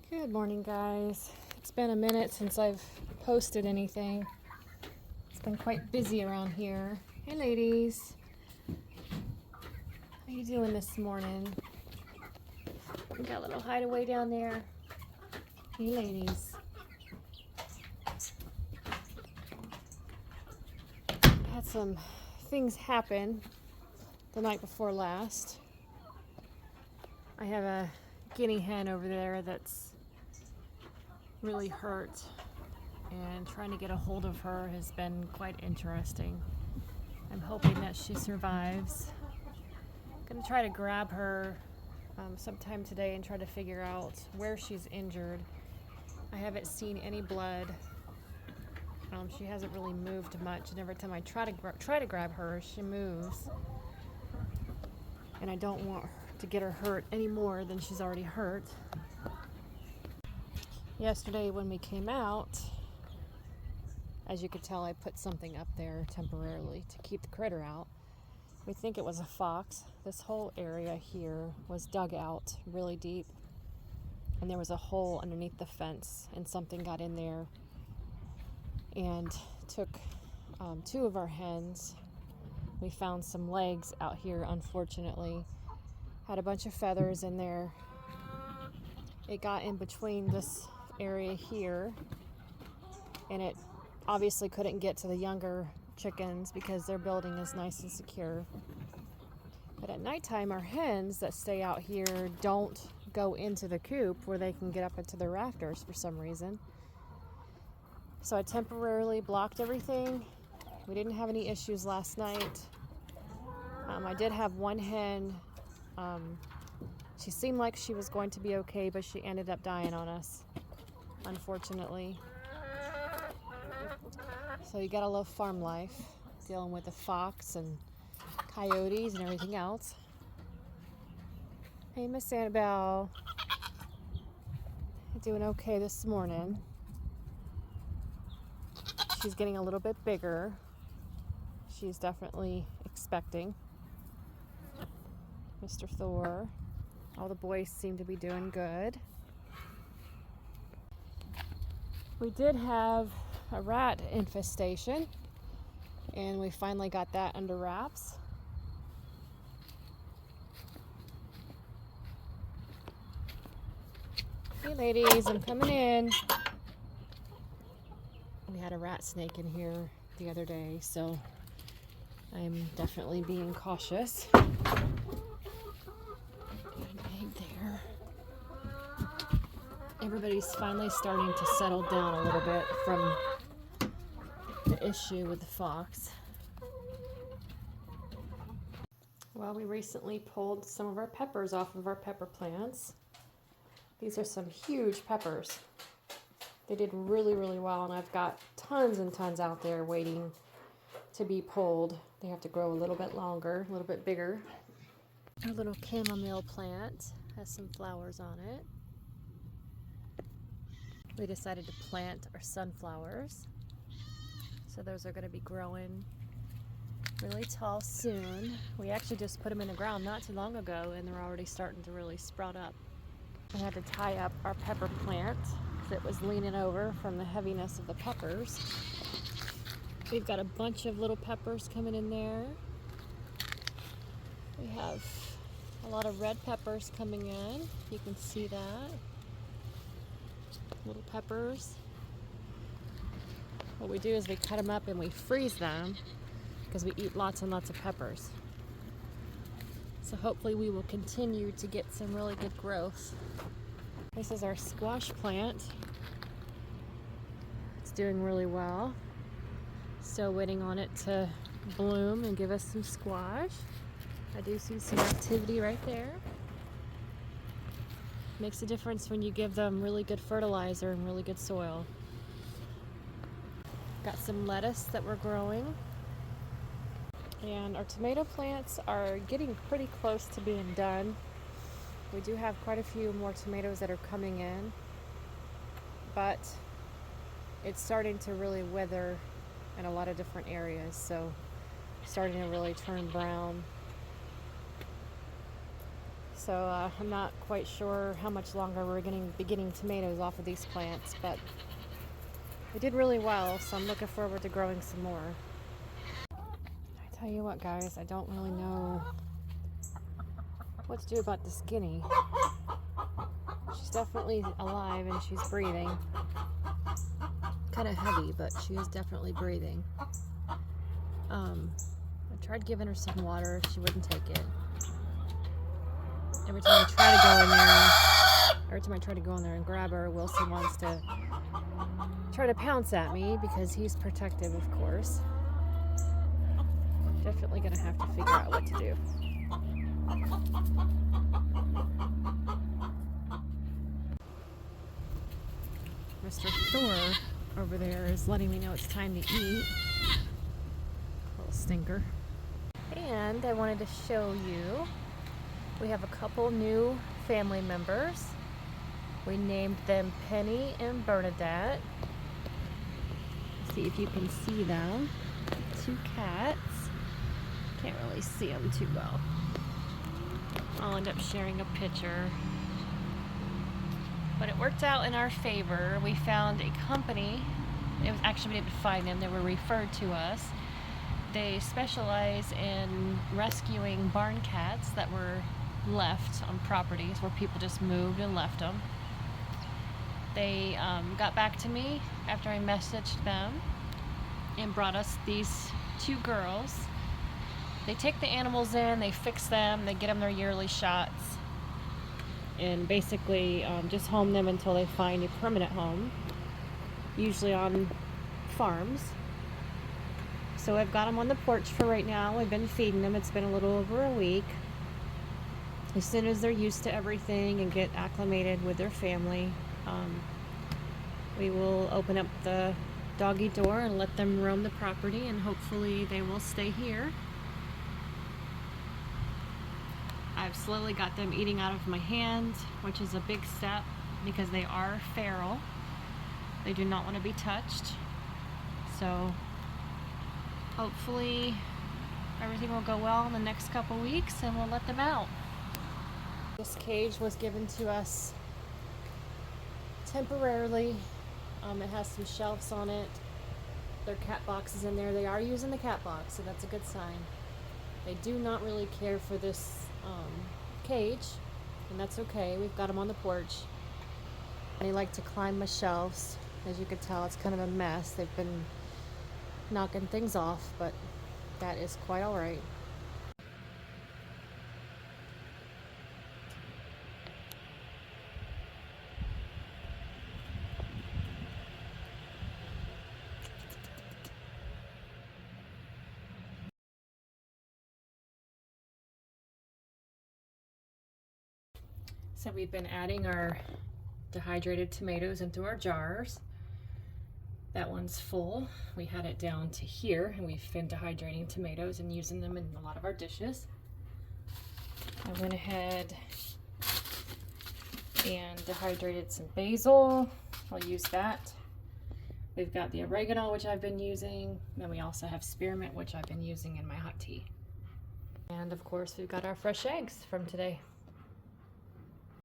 Good morning, guys. It's been a minute since I've posted anything. It's been quite busy around here. Hey, ladies. How you doing this morning? We got a little hideaway down there. Hey, ladies. Had some things happen the night before last. I have a guinea hen over there that's really hurt, and trying to get a hold of her has been quite interesting. I'm hoping that she survives. I'm going to try to grab her sometime today and try to figure out where she's injured. I haven't seen any blood. She hasn't really moved much, and every time I try to grab her, she moves. And I don't want to get her hurt any more than she's already hurt. Yesterday when we came out, as you could tell, I put something up there temporarily to keep the critter out. We think it was a fox. This whole area here was dug out really deep, and there was a hole underneath the fence, and something got in there and took two of our hens. We found some legs out here, unfortunately. Had a bunch of feathers in there. It got in between this area here, and it obviously couldn't get to the younger chickens because their building is nice and secure. But at nighttime, our hens that stay out here don't go into the coop where they can get up into the rafters for some reason. So I temporarily blocked everything. We didn't have any issues last night. I did have one hen. She seemed like she was going to be okay, but she ended up dying on us, unfortunately. So you gotta love farm life, dealing with the fox and coyotes and everything else. Hey, Miss Annabelle. Doing okay this morning. She's getting a little bit bigger. She's definitely expecting. Mr. Thor. All the boys seem to be doing good. We did have a rat infestation, and we finally got that under wraps. Hey ladies, I'm coming in. We had a rat snake in here the other day, so I'm definitely being cautious. Egg there. Everybody's finally starting to settle down a little bit from the issue with the fox. Well, we recently pulled some of our peppers off of our pepper plants. These are some huge peppers. They did really, really well, and I've got tons and tons out there waiting to be pulled. They have to grow a little bit longer, a little bit bigger. Our little chamomile plant has some flowers on it. We decided to plant our sunflowers. So those are going to be growing really tall soon. We actually just put them in the ground not too long ago, and they're already starting to really sprout up. I had to tie up our pepper plant because it was leaning over from the heaviness of the peppers. We've got a bunch of little peppers coming in there. We have a lot of red peppers coming in. You can see that. Little peppers. What we do is we cut them up and we freeze them because we eat lots and lots of peppers. So hopefully we will continue to get some really good growth. This is our squash plant. It's doing really well. Still waiting on it to bloom and give us some squash. I do see some activity right there. Makes a difference when you give them really good fertilizer and really good soil. Got some lettuce that we're growing. And our tomato plants are getting pretty close to being done. We do have quite a few more tomatoes that are coming in, but it's starting to really wither in a lot of different areas, so starting to really turn brown. so I'm not quite sure how much longer we're going to be getting tomatoes off of these plants, but they did really well, so I'm looking forward to growing some more. I tell you what, guys, I don't really know what to do about this guinea. She's definitely alive and she's breathing. Kind of heavy, but she is definitely breathing. I tried giving her some water, she wouldn't take it. Every time I try to go in there and grab her, Wilson wants to try to pounce at me because he's protective, of course. Definitely gonna have to figure out what to do. Mr. Thor over there is letting me know it's time to eat. Little stinker. And I wanted to show you, we have a couple new family members. We named them Penny and Bernadette. See if you can see them. 2 cats. Can't really see them too well. I'll end up sharing a picture. But it worked out in our favor. We found a company. It was actually, we didn't find them, they were referred to us. They specialize in rescuing barn cats that were left on properties where people just moved and left them. They got back to me after I messaged them and brought us these 2 girls. They take the animals in, they fix them, they get them their yearly shots, and basically just home them until they find a permanent home, usually on farms. So I've got them on the porch for right now. I've been feeding them. It's been a little over a week. As soon as they're used to everything and get acclimated with their family, we will open up the doggy door and let them roam the property, and hopefully they will stay here. I've slowly got them eating out of my hand, which is a big step because they are feral. They do not want to be touched. So hopefully everything will go well in the next couple weeks and we'll let them out. This cage was given to us temporarily. It has some shelves on it. There are cat boxes in there. They are using the cat box, so that's a good sign. They do not really care for this cage, and that's okay. We've got them on the porch. They like to climb my shelves. As you can tell, it's kind of a mess. They've been knocking things off, but that is quite all right. So we've been adding our dehydrated tomatoes into our jars. That one's full. We had it down to here, and we've been dehydrating tomatoes and using them in a lot of our dishes. I went ahead and dehydrated some basil. I'll use that. We've got the oregano, which I've been using. Then we also have spearmint, which I've been using in my hot tea. And of course, we've got our fresh eggs from today.